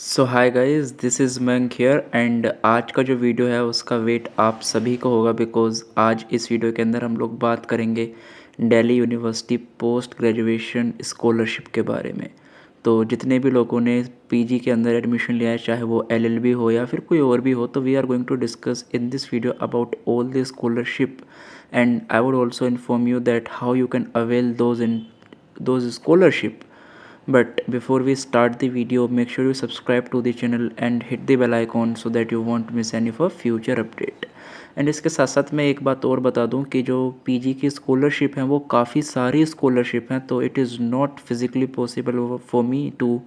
So hi guys, this is monk here and आज का जो वीडियो है उसका वेट आप सभी को होगा बिकॉज़ आज इस वीडियो के अंदर हम लोग बात करेंगे Delhi university post graduation scholarship के बारे में। तो जितने भी लोगों ने पीजी के अंदर एडमिशन लिया है, चाहे वो एलएलबी हो या फिर कोई और भी हो, तो we are going to discuss in this video about all the scholarship and I would also inform you that how you can avail those scholarship. But before we start the video, make sure you subscribe to the channel and hit the bell icon so that you won't miss any for future update. And इसके साथ साथ मैं एक बात और बता दूं कि जो पीजी की स्कॉलरशिप हैं वो काफ़ी सारी स्कॉलरशिप हैं, तो it is not physically possible for me to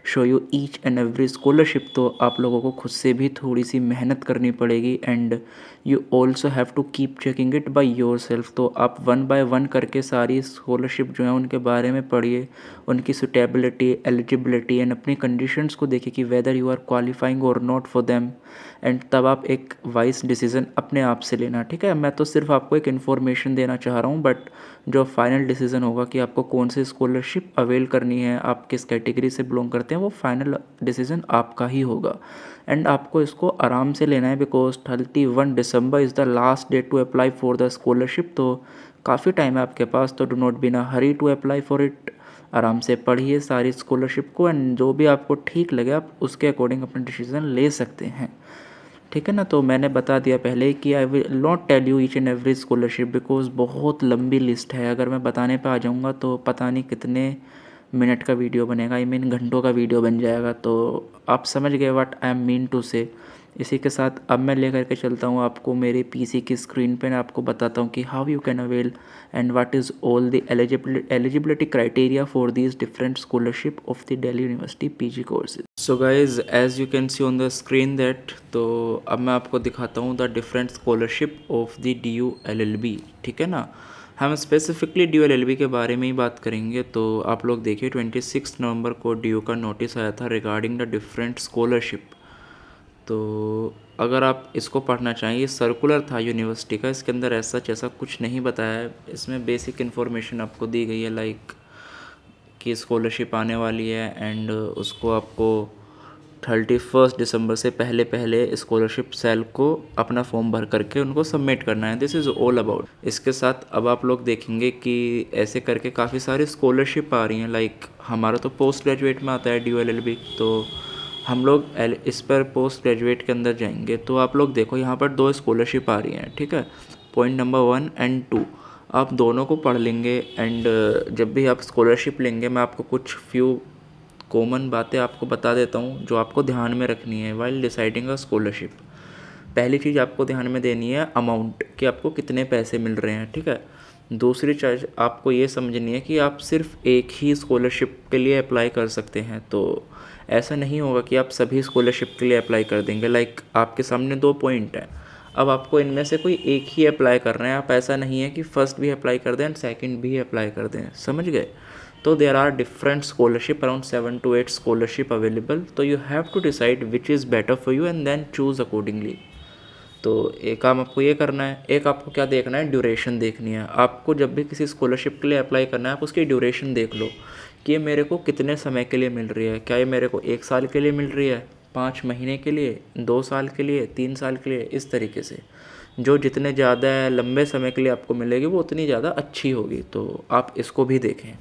show you each and every scholarship. तो आप लोगों को खुद से भी थोड़ी सी मेहनत करनी पड़ेगी and you also have to keep checking it by yourself. तो आप वन बाय वन करके सारी स्कॉलरशिप जो है उनके बारे में पढ़िए, उनकी सुटेबिलिटी, एलिजिबिलिटी एंड अपनी कंडीशंस को देखिए कि वेदर यू आर क्वालिफाइंग और नॉट फॉर देम, एंड तब आप एक वाइज डिसीज़न अपने आप से लेना। ठीक है, मैं तो सिर्फ आपको एक इन्फॉर्मेशन देना चाह रहा हूँ, बट जो फाइनल डिसीज़न होगा कि आपको कौन सी स्कॉलरशिप अवेल करनी है, आप किस कैटेगरी से बिलोंग करते हैं, वो फाइनल डिसीज़न आपका ही होगा। एंड आपको इसको आराम से लेना है because 31 December is the last date to apply for the scholarship. तो काफ़ी टाइम है आपके पास, तो डू नॉट बी ना hurry to apply for it. आराम से पढ़िए सारी स्कॉलरशिप को एंड जो भी आपको ठीक लगे आप उसके अकॉर्डिंग अपना डिसीज़न ले सकते हैं। ठीक है ना, तो मैंने बता दिया पहले कि I will not tell you each and every scholarship because बहुत लंबी लिस्ट है। अगर मैं बताने पे आ जाऊँगा तो पता नहीं कितने मिनट का वीडियो बनेगा, आई मीन घंटों का वीडियो बन जाएगा। तो आप समझ गए what I am mean to say. इसी के साथ अब मैं लेकर के चलता हूँ आपको मेरे पीसी की स्क्रीन पे, आपको बताता हूँ कि how you can avail and what is all the eligibility criteria for these different scholarship of the Delhi University PG courses. So guys, as you can see on the screen that, तो अब मैं आपको दिखाता हूँ the different scholarship of the DU LLB। ठीक है ना, हम स्पेसिफिकली DU LLB के बारे में ही बात करेंगे। तो आप लोग देखिए 26 नवंबर को DU का नोटिस आया था रिगार्डिंग द डिफरेंट स्कॉलरशिप। तो अगर आप इसको पढ़ना चाहें, ये सर्कुलर था यूनिवर्सिटी का, इसके अंदर ऐसा कुछ नहीं बताया है। इसमें बेसिक इन्फॉर्मेशन आपको दी गई है लाइक कि स्कॉलरशिप आने वाली है एंड उसको आपको 31 दिसंबर से पहले पहले स्कॉलरशिप सेल को अपना फॉर्म भर करके उनको सबमिट करना है। This is all about. इसके साथ अब आप लोग देखेंगे कि ऐसे करके काफ़ी सारी स्कॉलरशिप आ रही हैं। लाइक हमारा तो पोस्ट ग्रेजुएट में आता है DU LLB, तो हम लोग इस पर पोस्ट ग्रेजुएट के अंदर जाएंगे। तो आप लोग देखो यहाँ पर 2 स्कॉलरशिप आ रही हैं। ठीक है, पॉइंट नंबर 1 एंड 2 आप दोनों को पढ़ लेंगे एंड जब भी आप स्कॉलरशिप लेंगे मैं आपको कुछ फ्यू कॉमन बातें आपको बता देता हूँ जो आपको ध्यान में रखनी है वाइल डिसाइडिंग अ स्कॉलरशिप। पहली चीज़ आपको ध्यान में देनी है अमाउंट, कि आपको कितने पैसे मिल रहे हैं। ठीक है, दूसरी चीज़ आपको ये समझनी है कि आप सिर्फ एक ही स्कॉलरशिप के लिए अप्लाई कर सकते हैं। तो ऐसा नहीं होगा कि आप सभी स्कॉलरशिप के लिए अप्लाई कर देंगे। लाइक आपके सामने 2 पॉइंट हैं, अब आपको इनमें से कोई एक ही अप्लाई करना है। आप ऐसा नहीं है कि फ़र्स्ट भी अप्लाई कर दें एंड सेकंड भी अप्लाई कर दें, समझ गए। तो there are different scholarship, around 7 to 8 scholarship available. तो you have to decide which is better for you and then choose accordingly. तो एक काम आपको ये करना है, एक आपको क्या देखना है, ड्यूरेशन देखनी है। आपको जब भी किसी स्कॉलरशिप के लिए अप्लाई करना है आप उसकी ड्यूरेशन देख लो कि ये मेरे को कितने समय के लिए मिल रही है। क्या ये मेरे को 1 साल के लिए मिल रही है, 5 महीने के लिए, 2 साल के लिए, 3 साल के लिए, इस तरीके से। जो जितने ज़्यादा लंबे समय के लिए आपको मिलेगी वो उतनी ज़्यादा अच्छी होगी। तो आप इसको भी देखें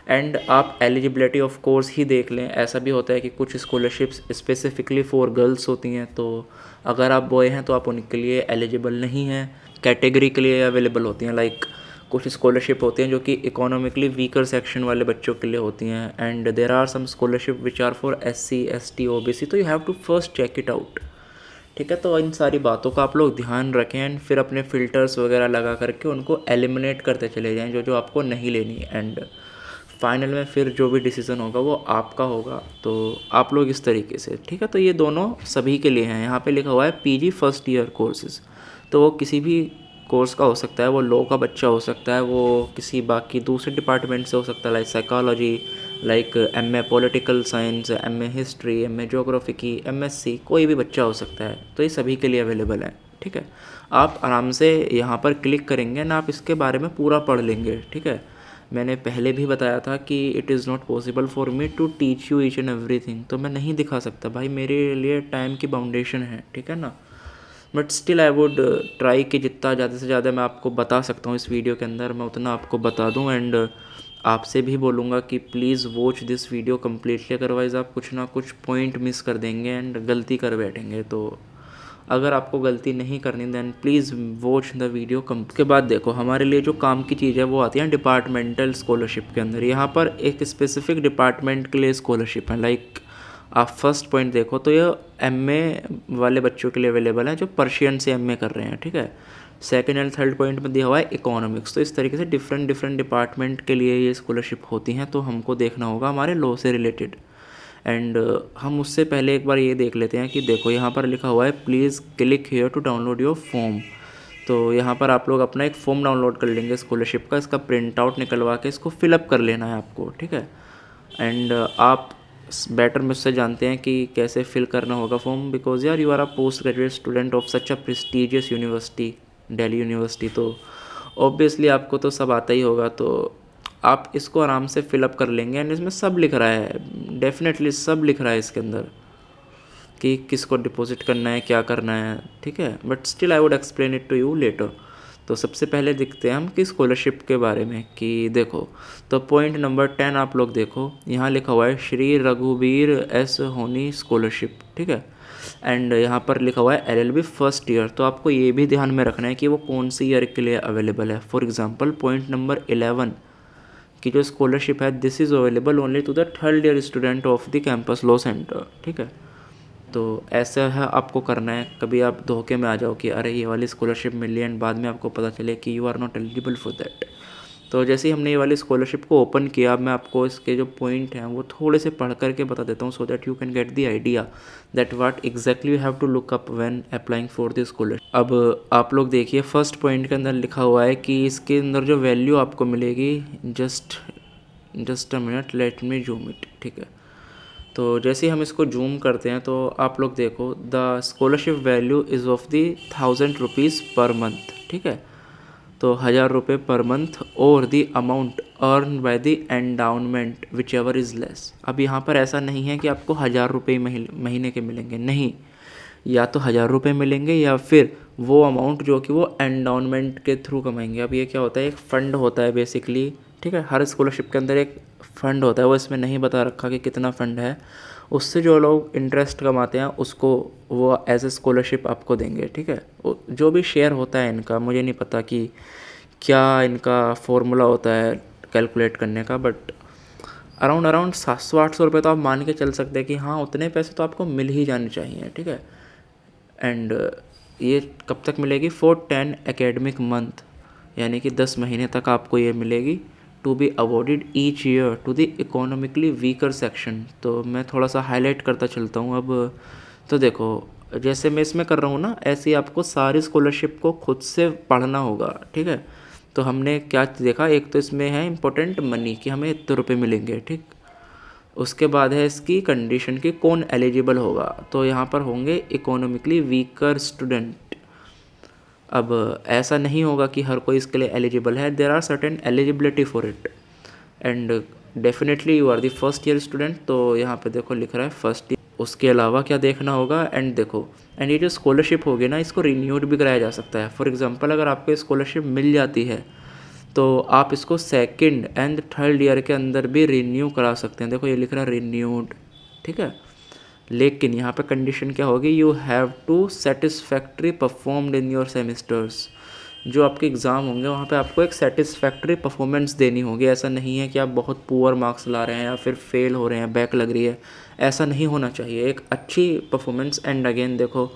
एंड आप एलिजिबिलिटी ऑफ कोर्स ही देख लें। ऐसा भी होता है कि कुछ स्कॉलरशिप्स स्पेसिफिकली फॉर गर्ल्स होती हैं, तो अगर आप बॉय हैं तो आप उनके लिए एलिजिबल नहीं हैं। कैटेगरी के लिए अवेलेबल होती हैं। लाइक कुछ स्कॉलरशिप होती हैं जो कि इकोनॉमिकली वीकर सेक्शन वाले बच्चों के लिए होती हैं and there are some scholarship which are for SC ST OBC। तो you have to first check it out. ठीक है, तो इन सारी बातों का आप लोग ध्यान रखें एंड फिर अपने फ़िल्टर्स वगैरह लगा करके उनको एलिमिनेट करते चले जाएं जो जो आपको नहीं लेनी। एंड फाइनल में फिर जो भी डिसीज़न होगा वो आपका होगा। तो आप लोग इस तरीके से, ठीक है। तो ये दोनों सभी के लिए हैं। यहाँ पे लिखा हुआ है PG फर्स्ट ईयर कोर्सेज़, तो वो किसी भी कोर्स का हो सकता है। वो लॉ का बच्चा हो सकता है, वो किसी बाकी दूसरे डिपार्टमेंट से हो सकता है, like psychology, like MA political science, MA history, MA geography की, MSc, कोई भी बच्चा हो सकता है। तो ये सभी के लिए अवेलेबल है। ठीक है, आप आराम से यहाँ पर क्लिक करेंगे ना, आप इसके बारे में पूरा पढ़ लेंगे। ठीक है, मैंने पहले भी बताया था कि it is not possible for me to teach you each and everything, तो मैं नहीं दिखा सकता भाई, मेरे लिए टाइम की बाउंडेशन है, ठीक है ना। But still I would try कि जितना ज़्यादा से ज़्यादा मैं आपको बता सकता हूँ इस वीडियो के अंदर मैं उतना आपको बता दूँ। एंड आपसे भी बोलूँगा कि please watch this video completely, otherwise आप कुछ ना कुछ पॉइंट मिस कर देंगे एंड गलती कर बैठेंगे। तो अगर आपको गलती नहीं करनी then please watch the video कम के बाद देखो, हमारे लिए जो काम की चीज़ है वो आती है डिपार्टमेंटल स्कॉलरशिप के अंदर। यहाँ पर एक स्पेसिफिक डिपार्टमेंट के लिए स्कॉलरशिप है। लाइक आप फर्स्ट पॉइंट देखो तो ये एमए वाले बच्चों के लिए अवेलेबल है जो पर्शियन से एमए कर रहे हैं, ठीक है। सेकंड एंड थर्ड पॉइंट में दिया हुआ है इकोनॉमिक्स। तो इस तरीके से डिफरेंट डिफरेंट डिपार्टमेंट के लिए ये स्कॉलरशिप होती हैं, तो हमको देखना होगा हमारे लॉ से रिलेटेड। एंड हम उससे पहले एक बार ये देख लेते हैं कि देखो यहाँ पर लिखा हुआ है please click here to download your form. तो यहाँ पर आप लोग अपना एक फॉर्म डाउनलोड कर लेंगे स्कॉलरशिप का, इसका प्रिंट आउट निकलवा के इसको फिलअप कर लेना है आपको, ठीक है। एंड आप बेटर मुझसे जानते हैं कि कैसे फिल करना होगा फॉर्म, बिकॉज यार you are a post graduate student of such a prestigious university, Delhi University, तो ऑब्वियसली आपको तो सब आता ही होगा। तो आप इसको आराम से फिलअप कर लेंगे एंड इसमें सब लिख रहा है, डेफिनेटली सब लिख रहा है इसके अंदर कि किसको डिपॉजिट करना है, क्या करना है, ठीक है। But still I would explain it to you later. तो सबसे पहले देखते हैं हम कि स्कॉलरशिप के बारे में कि देखो, तो पॉइंट नंबर 10 आप लोग देखो, यहाँ लिखा हुआ है श्री रघुवीर एस होनी स्कॉलरशिप, ठीक है। एंड यहाँ पर लिखा हुआ है एलएलबी फर्स्ट ईयर। तो आपको ये भी ध्यान में रखना है कि वो कौन सी ईयर के लिए अवेलेबल है। फॉर एग्जांपल पॉइंट नंबर 11 की जो स्कॉलरशिप है this is available only to the third year student of the campus law centre, ठीक है। तो ऐसा है आपको करना है, कभी आप धोखे में आ जाओ कि अरे ये वाली स्कॉलरशिप मिली एंड बाद में आपको पता चले कि you are not eligible for that. तो जैसे ही हमने ये वाली स्कॉलरशिप को ओपन किया, मैं आपको इसके जो पॉइंट हैं वो थोड़े से पढ़ करके बता देता हूँ, so that you can get the idea that what exactly you have to look up when applying for the scholarship. अब आप लोग देखिए फर्स्ट पॉइंट के अंदर लिखा हुआ है कि इसके अंदर जो वैल्यू आपको मिलेगी, just a minute let me zoom it, ठीक है। तो जैसे हम इसको जूम करते हैं तो आप लोग देखो the scholarship value is of the 1000 rupees पर मंथ, ठीक है। तो 1000 रुपये पर मंथ और the amount earn by the endowment which ever is less. अब यहाँ पर ऐसा नहीं है कि आपको 1000 रुपये महीने के मिलेंगे, नहीं, या तो 1000 रुपये मिलेंगे या फिर वो अमाउंट जो कि वो एंडाउनमेंट के थ्रू कमाएंगे। अब ये क्या होता है, एक फ़ंड होता है बेसिकली, ठीक है। हर स्कॉलरशिप के अंदर एक फ़ंड होता है, वो इसमें नहीं बता रखा कि कितना फ़ंड है, उससे जो लोग इंटरेस्ट कमाते हैं उसको वो एज ए स्कॉलरशिप आपको देंगे, ठीक है। जो भी शेयर होता है इनका, मुझे नहीं पता कि क्या इनका फॉर्मूला होता है कैलकुलेट करने का, बट अराउंड 700-800 रुपये तो आप मान के चल सकते हैं कि हाँ उतने पैसे तो आपको मिल ही जाने चाहिए, ठीक है। एंड ये कब तक मिलेगी, फॉर 10 एकेडमिक मंथ, यानी कि 10 महीने तक आपको ये मिलेगी, to be awarded each year to the economically weaker section. तो मैं थोड़ा सा हाईलाइट करता चलता हूँ अब। तो देखो जैसे मैं इसमें कर रहा हूँ ना, ऐसे ही आपको सारी स्कॉलरशिप को खुद से पढ़ना होगा, ठीक है। तो हमने क्या देखा, एक तो इसमें है इम्पोर्टेंट मनी कि हमें इतने रुपये मिलेंगे, ठीक। उसके बाद है इसकी कंडीशन कि कौन एलिजिबल होगा, तो यहाँ पर होंगे इकोनॉमिकली वीकर स्टूडेंट। अब ऐसा नहीं होगा कि हर कोई इसके लिए एलिजिबल है, there are certain eligibility for it and definitely you are the first year student. तो यहाँ पे देखो लिख रहा है फर्स्ट ईयर। उसके अलावा क्या देखना होगा, एंड देखो एंड ये जो स्कॉलरशिप होगी ना, इसको रिन्यूड भी कराया जा सकता है। फॉर एग्जांपल अगर आपको स्कॉलरशिप मिल जाती है तो आप इसको सेकंड एंड थर्ड ईयर के अंदर भी रिन्यू करा सकते हैं। देखो ये लिख रहा है रिन्यूड, ठीक है। लेकिन यहाँ पे कंडीशन क्या होगी, you have to satisfactory performed in your semesters. जो आपके एग्ज़ाम होंगे वहाँ पे आपको एक सेटिस्फैक्ट्री परफॉर्मेंस देनी होगी। ऐसा नहीं है कि आप बहुत पुअर मार्क्स ला रहे हैं या फिर फेल हो रहे हैं, बैक लग रही है, ऐसा नहीं होना चाहिए, एक अच्छी परफॉर्मेंस। एंड अगेन देखो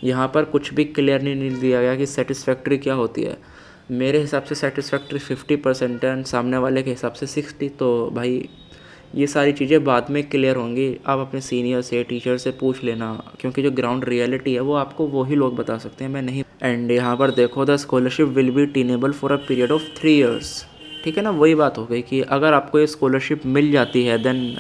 यहाँ पर कुछ भी क्लियर नहीं दिया गया कि सेटिस्फैक्ट्री क्या होती है। मेरे हिसाब से सेटिस्फैक्ट्री 50% है एंड सामने वाले के हिसाब से 60। तो भाई ये सारी चीज़ें बाद में क्लियर होंगी, आप अपने सीनियर से टीचर से पूछ लेना, क्योंकि जो ग्राउंड रियलिटी है वो आपको वही लोग बता सकते हैं, मैं नहीं। एंड यहाँ पर देखो the scholarship will B tenable for a period of 3 years, ठीक है ना। वही बात हो गई कि अगर आपको ये स्कॉलरशिप मिल जाती है देन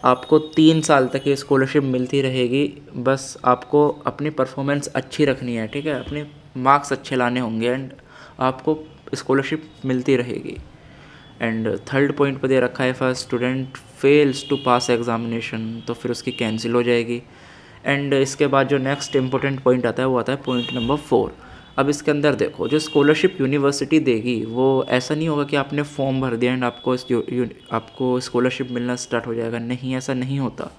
आपको 3 साल तक ये स्कॉलरशिप मिलती रहेगी। बस आपको अपनी परफॉर्मेंस अच्छी रखनी है, ठीक है, अपने मार्क्स अच्छे लाने होंगे एंड आपको स्कॉलरशिप मिलती रहेगी। एंड थर्ड पॉइंट पर दे रखा है, first student fails to pass examination, तो फिर उसकी कैंसिल हो जाएगी। एंड इसके बाद जो नेक्स्ट इंपॉर्टेंट पॉइंट आता है वो आता है पॉइंट नंबर 4। अब इसके अंदर देखो, जो स्कॉलरशिप यूनिवर्सिटी देगी वो ऐसा नहीं होगा कि आपने फॉर्म भर दिया एंड आपको स्कॉलरशिप मिलना स्टार्ट हो जाएगा। नहीं, ऐसा नहीं होता।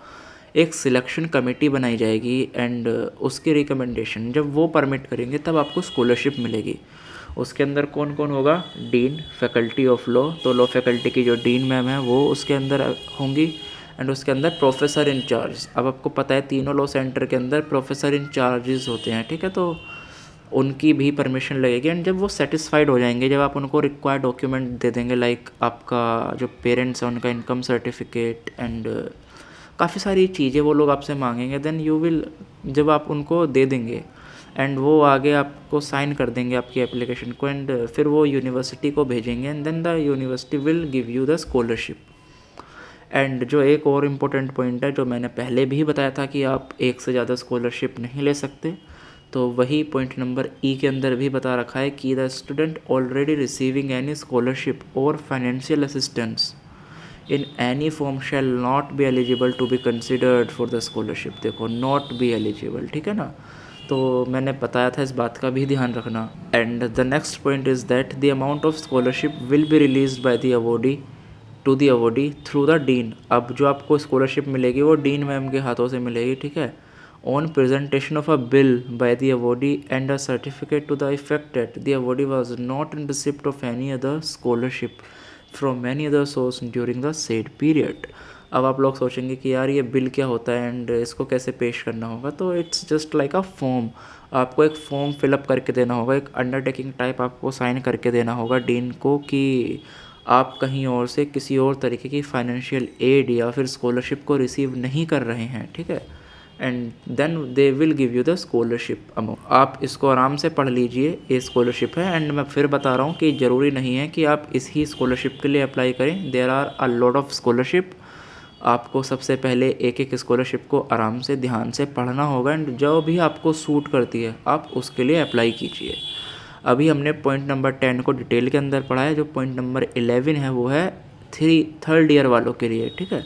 एक सिलेक्शन कमेटी बनाई जाएगी एंड उसकी रिकमेंडेशन जब वो परमिट करेंगे तब आपको स्कॉलरशिप मिलेगी। उसके अंदर कौन कौन होगा? डीन, फैकल्टी ऑफ लॉ, तो लॉ फैकल्टी की जो डीन मैम है वो उसके अंदर होंगी। एंड उसके अंदर प्रोफेसर इंचार्ज, अब आपको पता है तीनों लॉ सेंटर के अंदर प्रोफेसर इंचार्जेस होते हैं, ठीक है, तो उनकी भी परमिशन लगेगी। एंड जब वो सेटिस्फाइड हो जाएंगे, जब आप उनको रिक्वायर्ड डॉक्यूमेंट दे देंगे, लाइक आपका जो पेरेंट्स हैं उनका इनकम सर्टिफिकेट एंड काफ़ी सारी चीज़ें वो लोग आपसे मांगेंगे, देन यू विल, जब आप उनको दे देंगे एंड वो आगे आपको साइन कर देंगे आपकी एप्लीकेशन को, एंड फिर वो यूनिवर्सिटी को भेजेंगे and then the university will give you the scholarship. And जो एक और इम्पोर्टेंट पॉइंट है जो मैंने पहले भी बताया था कि आप एक से ज़्यादा स्कॉलरशिप नहीं ले सकते, तो वही पॉइंट नंबर ई के अंदर भी बता रखा है कि the student already receiving any scholarship और financial assistance in any form shall not be eligible to be considered for the scholarship. देखो, नॉट बी एलिजिबल, ठीक है ना, तो मैंने बताया था, इस बात का भी ध्यान रखना। And the next point is that the amount of scholarship will be release by the awardee to the awardee through the dean. अब जो आपको स्कॉलरशिप मिलेगी वो डीन मैम के हाथों से मिलेगी, ठीक है, on presentation of a bill by the awardee and a certificate to the effect that the awardee was not in receipt of any other scholarship from any other source during the said period. अब आप लोग सोचेंगे कि यार ये bill क्या होता है एंड इसको कैसे पेश करना होगा, तो it's just like a form. आपको एक फॉर्म फिलअप करके देना होगा, एक अंडरटेकिंग टाइप आपको साइन करके देना होगा डीन को कि आप कहीं और से किसी और तरीके की फाइनेंशियल एड या फिर स्कॉलरशिप को रिसीव नहीं कर रहे हैं, ठीक है, and then they will give you the scholarship amount. आप इसको आराम से पढ़ लीजिए, ये स्कॉलरशिप है। एंड मैं फिर बता रहा हूँ कि ज़रूरी नहीं है कि आप इस ही स्कॉलरशिप के लिए अप्लाई करें, there are a lot of scholarship. आपको सबसे पहले एक एक स्कॉलरशिप को आराम से ध्यान से पढ़ना होगा एंड जो भी आपको सूट करती है आप उसके लिए अप्लाई कीजिए। अभी हमने पॉइंट नंबर 10 को डिटेल के अंदर पढ़ा है, जो पॉइंट नंबर 11 है वो है थर्ड ईयर वालों के लिए, ठीक है,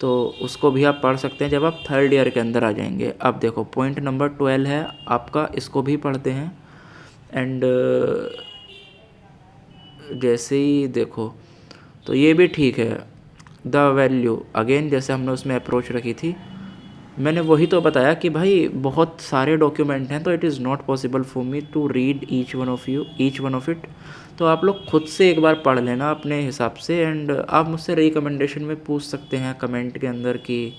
तो उसको भी आप पढ़ सकते हैं जब आप थर्ड ईयर के अंदर आ जाएंगे। अब देखो पॉइंट नंबर 12 है आपका, इसको भी पढ़ते हैं। एंड जैसे ही देखो तो ये भी ठीक है, द वैल्यू अगेन जैसे हमने उसमें अप्रोच रखी थी, मैंने वही तो बताया कि भाई बहुत सारे डॉक्यूमेंट हैं, तो it is not possible for me to read each one of it. तो आप लोग खुद से एक बार पढ़ लेना अपने हिसाब से एंड आप मुझसे रिकमेंडेशन में पूछ सकते हैं कमेंट के अंदर कि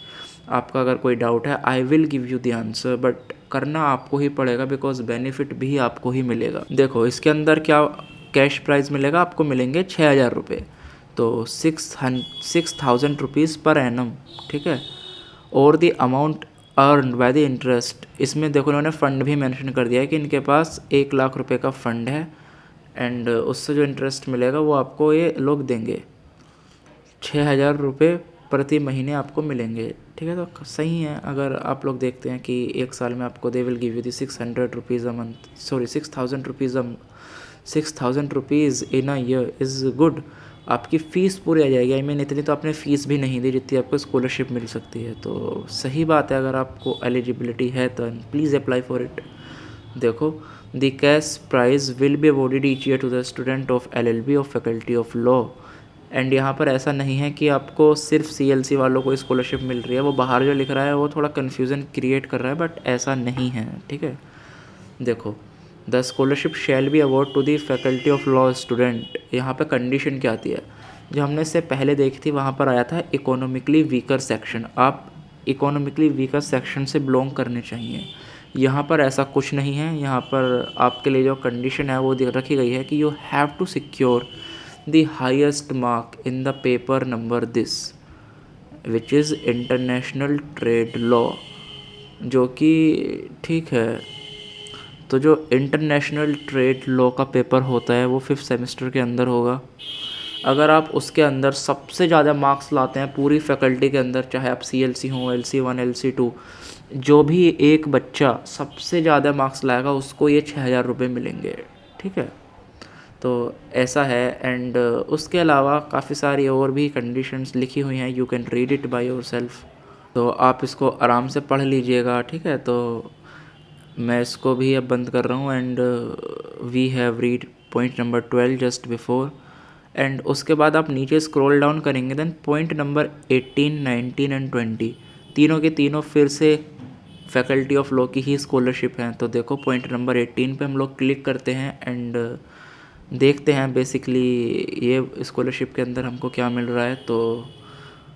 आपका अगर कोई डाउट है, I will give you the answer, but करना आपको ही पड़ेगा बिकॉज बेनिफिट भी आपको ही मिलेगा। देखो इसके अंदर क्या कैश प्राइस मिलेगा, आपको मिलेंगे 6,000 रुपये, तो 6,000 रुपीज़ पर एनम, ठीक है, और the amount earn by the interest. इसमें देखो इन्होंने फ़ंड भी मेंशन कर दिया है कि इनके पास 1,00,000 रुपये का फ़ंड है एंड उससे जो इंटरेस्ट मिलेगा वो आपको ये लोग देंगे, 6,000 रुपये प्रति महीने आपको मिलेंगे, ठीक है, तो सही है। अगर आप लोग देखते हैं कि एक साल में आपको दे will give you the 600 rupees a month, sorry 6,000 rupees 6,000 rupees in a year is good. आपकी फ़ीस पूरी आ जाएगी, आई मीन इतनी तो आपने फ़ीस भी नहीं दी जितनी आपको स्कॉलरशिप मिल सकती है, तो सही बात है। अगर आपको एलिजिबिलिटी है तो प्लीज़ अप्लाई फॉर इट। देखो the cash prize will be awarded each year to the student of LLB of faculty of law. And यहाँ पर ऐसा नहीं है कि आपको सिर्फ CLC वालों को स्कॉलरशिप मिल रही है, वो बाहर जो लिख रहा है वो थोड़ा कन्फ्यूज़न क्रिएट कर रहा है, बट ऐसा नहीं है, ठीक है। देखो the scholarship shall be award to the faculty of law student, यहाँ पे कंडीशन क्या आती है, जो हमने इससे पहले देखी थी वहाँ पर आया था इकोनॉमिकली वीकर सेक्शन, आप इकोनॉमिकली वीकर सेक्शन से बिलोंग करने चाहिए। यहाँ पर ऐसा कुछ नहीं है, यहाँ पर आपके लिए जो कंडीशन है वो रखी गई है कि you have to secure the highest mark in the paper number this which is international trade law, जो कि ठीक है। तो जो इंटरनेशनल ट्रेड लॉ का पेपर होता है वो 5th सेमेस्टर के अंदर होगा। अगर आप उसके अंदर सबसे ज़्यादा मार्क्स लाते हैं पूरी फैकल्टी के अंदर, चाहे आप CLC हो, LC1 LC2, जो भी एक बच्चा सबसे ज़्यादा मार्क्स लाएगा उसको ये 6,000 रुपये मिलेंगे, ठीक है। तो ऐसा है। एंड उसके अलावा काफ़ी सारी और भी कंडीशंस लिखी हुई हैं, you can read it by yourself. तो आप इसको आराम से पढ़ लीजिएगा, ठीक है। तो मैं इसको भी अब बंद कर रहा हूँ। And we have read point number 12 just before. And उसके बाद आप नीचे स्क्रॉल डाउन करेंगे, देन पॉइंट नंबर 18, 19 एंड 20 तीनों के तीनों फिर से फैकल्टी ऑफ लॉ की ही स्कॉलरशिप हैं। तो देखो पॉइंट नंबर 18 पे हम लोग क्लिक करते हैं एंड देखते हैं बेसिकली ये स्कॉलरशिप के अंदर हमको क्या मिल रहा है। तो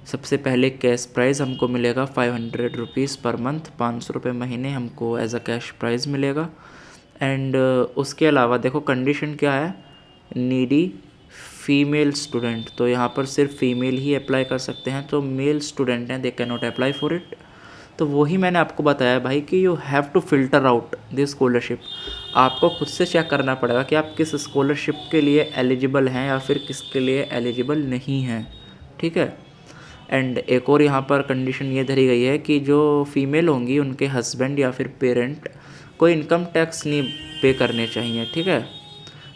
सबसे पहले कैश प्राइज़ हमको मिलेगा 500 रुपीज़ पर मंथ, 500 रुपये महीने हमको एज अ कैश प्राइज़ मिलेगा। एंड उसके अलावा देखो कंडीशन क्या है, नीडी फीमेल स्टूडेंट, तो यहाँ पर सिर्फ फीमेल ही अप्लाई कर सकते हैं। तो मेल स्टूडेंट हैं, they can not apply for it. तो वही मैंने आपको बताया भाई कि you have to filter out this scholarship. आपको खुद से चेक करना पड़ेगा कि आप किस स्कॉलरशिप के लिए एलिजिबल हैं या फिर किसके लिए एलिजिबल नहीं हैं, ठीक है। एंड एक और यहाँ पर कंडीशन ये धरी गई है कि जो फीमेल होंगी उनके हस्बैंड या फिर पेरेंट कोई इनकम टैक्स नहीं पे करने चाहिए, ठीक है।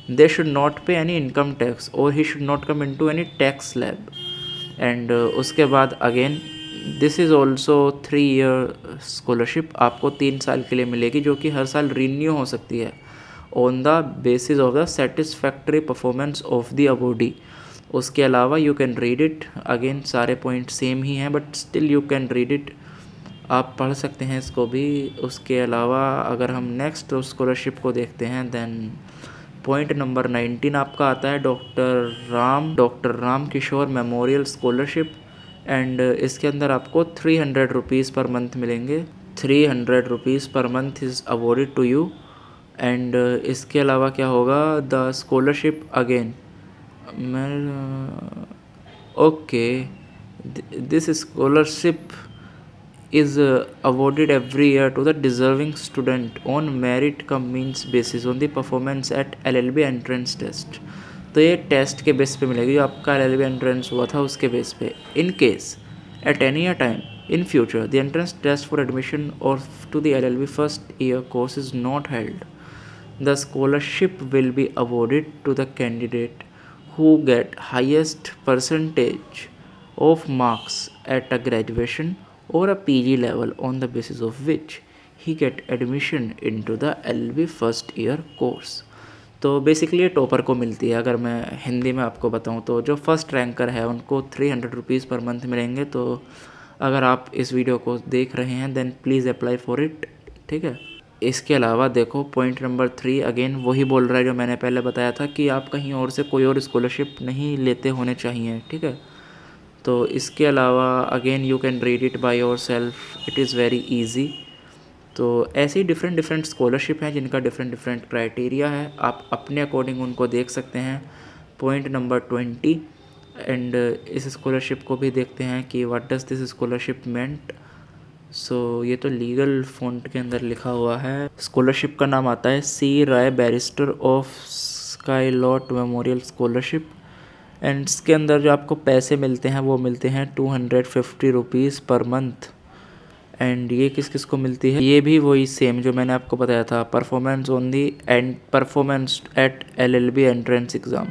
दे शुड नॉट पे एनी इनकम टैक्स और he should not come into any tax slab. And उसके बाद again this is also 3 year scholarship, आपको 3 साल के लिए मिलेगी, जो कि हर साल रीन्यू हो सकती है on the basis of the satisfactory performance of the awardee. उसके अलावा you can read it, again सारे पॉइंट सेम ही हैं but still you can read it, आप पढ़ सकते हैं इसको भी। उसके अलावा अगर हम नेक्स्ट स्कॉलरशिप को देखते हैं, देन पॉइंट नंबर 19 आपका आता है doctor Ram Kishore memorial scholarship. And इसके अंदर आपको 300 रुपीज़ पर मंथ मिलेंगे, 300 रुपीज़ पर month is awarded to you. And इसके अलावा क्या होगा, the scholarship again okay, this scholarship is awarded every year to the deserving student on merit cum means basis on the performance at LLB entrance test। तो ये test के base पे मिलेगी, जो आपका LLB एंट्रेंस हुआ था उसके बेस पे। In case at any time in future the entrance test for admission और to the LLB first year course is not held, the scholarship will be awarded to the candidate who get highest percentage of marks at a graduation or a PG level on the basis of which he get admission into the LLB first year course। तो basically ये topper को मिलती है। अगर मैं हिंदी में आपको बताऊं तो जो फर्स्ट रैंकर है उनको 300 रुपीज़ पर मंथ मिलेंगे। तो अगर आप इस वीडियो को देख रहे हैं then please apply for it, ठीक है। इसके अलावा देखो पॉइंट नंबर 3 अगेन वही बोल रहा है जो मैंने पहले बताया था कि आप कहीं और से कोई और स्कॉलरशिप नहीं लेते होने चाहिए, ठीक है। तो इसके अलावा again you can read it by your self, it is very easy. तो ऐसे ही डिफरेंट स्कॉलरशिप हैं जिनका डिफरेंट क्राइटेरिया है, आप अपने अकॉर्डिंग उनको देख सकते हैं। पॉइंट नंबर 20 एंड इस स्कॉलरशिप को भी देखते हैं कि व्हाट डज दिस स्कॉलरशिप मेंट। सो ये तो लीगल फॉन्ट के अंदर लिखा हुआ है। स्कॉलरशिप का नाम आता है सी राय बैरिस्टर ऑफ स्काईलॉट मेमोरियल स्कॉलरशिप। एंड इसके अंदर जो आपको पैसे मिलते हैं वो मिलते हैं 250 रुपीज़ पर मंथ। एंड ये किस किस को मिलती है, ये भी वही सेम जो मैंने आपको बताया था, performance on the and performance at LLB entrance exam.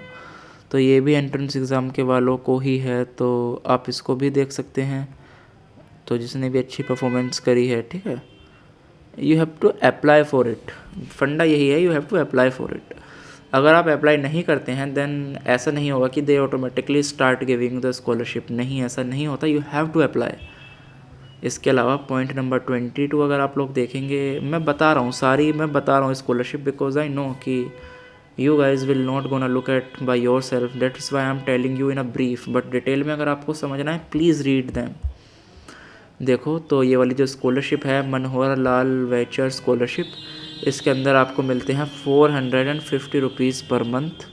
तो ये भी एंट्रेंस एग्ज़ाम के वालों को ही है, तो आप इसको भी देख सकते हैं। तो जिसने भी अच्छी परफॉर्मेंस करी है, ठीक है, you have to apply for it. फंडा यही है, you have to apply for it. अगर आप अप्लाई नहीं करते हैं देन ऐसा नहीं होगा कि they automatically start giving the scholarship, नहीं, ऐसा नहीं होता, यू हैव टू अप्लाई। इसके अलावा पॉइंट नंबर 22 अगर आप लोग देखेंगे, मैं बता रहा हूँ स्कॉलरशिप बिकॉज आई नो कि you guys will not gonna look at by your self, that is why I am telling you in a brief, but detail में अगर आपको समझना है प्लीज़ रीड दैम। देखो तो ये वाली जो स्कॉलरशिप है मनोहर लाल वैचर स्कॉलरशिप, इसके अंदर आपको मिलते हैं 450 रुपीज़ पर मंथ।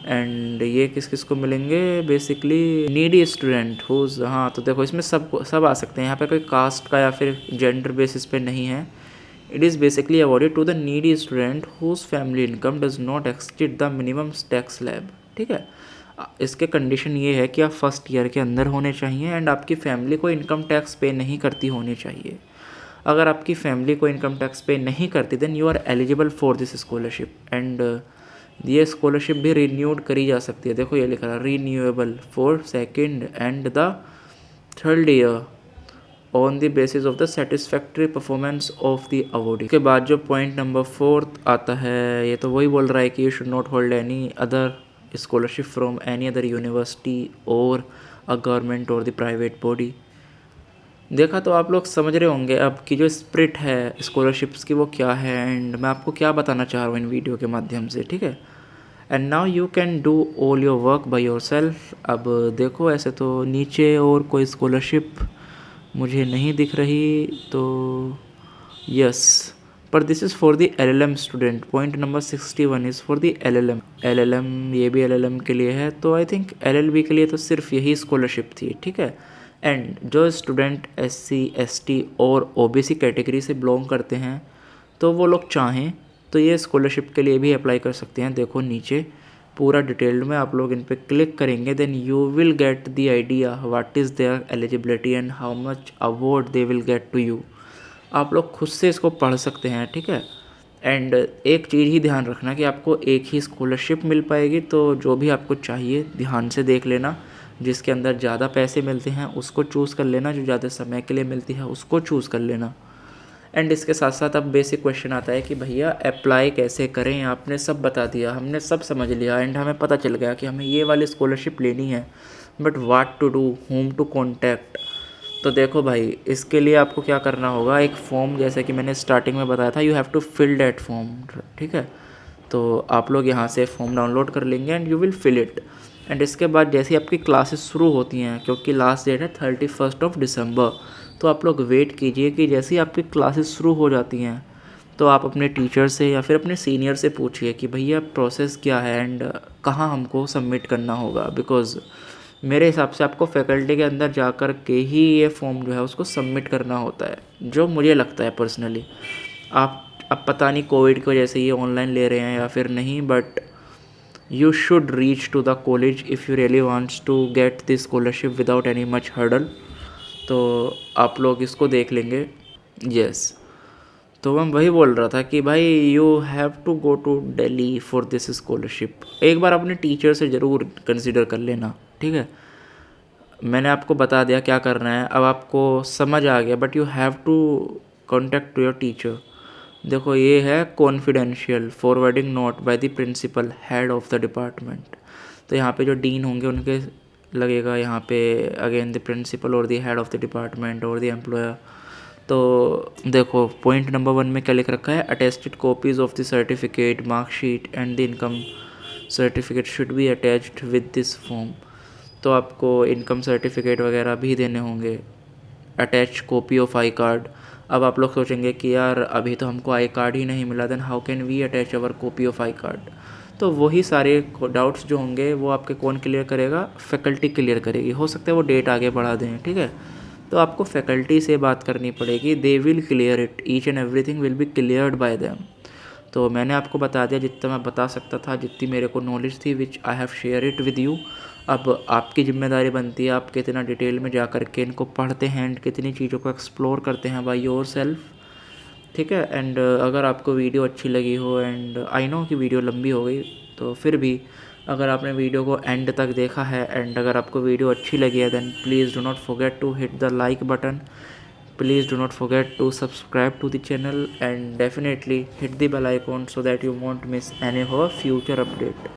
एंड ये किस किस को मिलेंगे, बेसिकली नीडी स्टूडेंट हुज, हाँ तो देखो इसमें सब आ सकते हैं, यहाँ पे कोई कास्ट का या फिर जेंडर बेसिस पे नहीं है। It is basically awarded to the needy student whose family income does not exceed the minimum tax slab, ठीक है। इसके कंडीशन ये है कि आप फर्स्ट ईयर के अंदर होने चाहिए एंड आपकी फैमिली को इनकम टैक्स पे नहीं करती होनी चाहिए। अगर आपकी फैमिली को इनकम टैक्स पे नहीं करती then you are eligible for this scholarship. And ये स्कॉलरशिप भी रिन्यूड करी जा सकती है। देखो ये लिखा है renewable for second and the third year on the basis of the satisfactory performance of the awardee. के बाद जो पॉइंट नंबर 4 आता है, ये तो वही बोल रहा है कि you should not hold any other scholarship from any other university और अ गवर्नमेंट और द प्राइवेट बॉडी। देखा तो आप लोग समझ रहे होंगे अब की जो स्पिरिट है स्कॉलरशिप्स की वो क्या है, एंड मैं आपको क्या बताना चाह रहा हूँ इन वीडियो के माध्यम से, ठीक है। And now you can do all your work by your self. अब देखो ऐसे तो नीचे और कोई स्कॉलरशिप मुझे नहीं दिख रही, तो यस, पर this is for the LLM student. Point number 61 is for the LLM। ये भी LLM के लिए है, तो आई थिंक LLB के लिए तो सिर्फ यही स्कॉलरशिप थी, ठीक है। एंड जो स्टूडेंट SC ST और OBC कैटेगरी से बिलोंग करते हैं, तो वो लोग चाहें तो ये स्कॉलरशिप के लिए भी अप्लाई कर सकते हैं। देखो नीचे पूरा डिटेल्ड में आप लोग इन पे क्लिक करेंगे, then you will get the idea what is their eligibility and how much award they will get to you. आप लोग खुद से इसको पढ़ सकते हैं, ठीक है। एंड एक चीज़ ही ध्यान रखना कि आपको एक ही स्कॉलरशिप मिल पाएगी, तो जो भी आपको चाहिए ध्यान से देख लेना। जिसके अंदर ज़्यादा पैसे मिलते हैं उसको चूज़ कर लेना, जो ज़्यादा समय के लिए मिलती है उसको चूज़ कर लेना। एंड इसके साथ साथ अब बेसिक क्वेश्चन आता है कि भैया अप्लाई कैसे करें। आपने सब बता दिया, हमने सब समझ लिया, एंड हमें पता चल गया कि हमें ये वाली स्कॉलरशिप लेनी है, but what to do, whom to contact. तो देखो भाई, इसके लिए आपको क्या करना होगा, एक फॉर्म जैसे कि मैंने स्टार्टिंग में बताया था, you have to fill that form, ठीक है। तो आप लोग यहाँ से फॉर्म डाउनलोड कर लेंगे and you will fill it. And इसके बाद जैसे ही आपकी क्लासेस शुरू होती हैं, क्योंकि लास्ट डेट है 31 दिसंबर, तो आप लोग वेट कीजिए कि जैसे ही आपकी क्लासेस शुरू हो जाती हैं तो आप अपने टीचर से या फिर अपने सीनियर से पूछिए कि भैया प्रोसेस क्या है एंड कहाँ हमको सबमिट करना होगा। बिकॉज़ मेरे हिसाब से आपको फैकल्टी के अंदर जा कर के ही ये फॉर्म जो है उसको सबमिट करना होता है, जो मुझे लगता है पर्सनली। आप अब पता नहीं कोविड की वजह से ये ऑनलाइन ले रहे हैं या फिर नहीं, but you should reach to the college if you really wants to get this scholarship without any much hurdle। तो आप लोग इसको देख लेंगे। यस, तो मैं वही बोल रहा था कि भाई you have to go to Delhi for this scholarship. एक बार अपने टीचर से ज़रूर कंसिडर कर लेना, ठीक है। मैंने आपको बता दिया क्या करना है, अब आपको समझ आ गया, but you have to contact to your teacher. देखो ये है confidential forwarding note by the principal head of the department. तो यहाँ पे जो डीन होंगे उनके लगेगा यहाँ पे अगेन द प्रिंसिपल और the head of the department और द एम्प्लॉयर। तो देखो पॉइंट नंबर 1 में क्या लिख रखा है, attested copies of the certificate, marksheet and the income certificate should be attached with this form. तो आपको इनकम सर्टिफिकेट वगैरह भी देने होंगे, attach copy of I card. अब आप लोग सोचेंगे कि यार अभी तो हमको आई कार्ड ही नहीं मिला, then how can we attach our copy of I card. तो वही सारे डाउट्स जो होंगे वो आपके कौन क्लियर करेगा, फैकल्टी क्लियर करेगी। हो सकता है वो डेट आगे बढ़ा दें, ठीक है। तो आपको फैकल्टी से बात करनी पड़ेगी, they will clear it, each and everything will be cleared bye them. तो मैंने आपको बता दिया जितना मैं बता सकता था, जितनी मेरे को नॉलेज थी, which I have share it with you. अब आपकी जिम्मेदारी बनती है आप कितना डिटेल में जा कर के इनको पढ़ते हैं एंड कितनी चीज़ों को एक्सप्लोर करते हैं बाय योर सेल्फ, ठीक है। एंड अगर आपको वीडियो अच्छी लगी हो, एंड आई नो कि वीडियो लंबी हो गई, तो फिर भी अगर आपने वीडियो को एंड तक देखा है एंड अगर आपको वीडियो अच्छी लगी है, then please do not forget to hit the like button, please do not forget to subscribe to the channel and definitely hit the bell icon so that you won't miss any of our future update।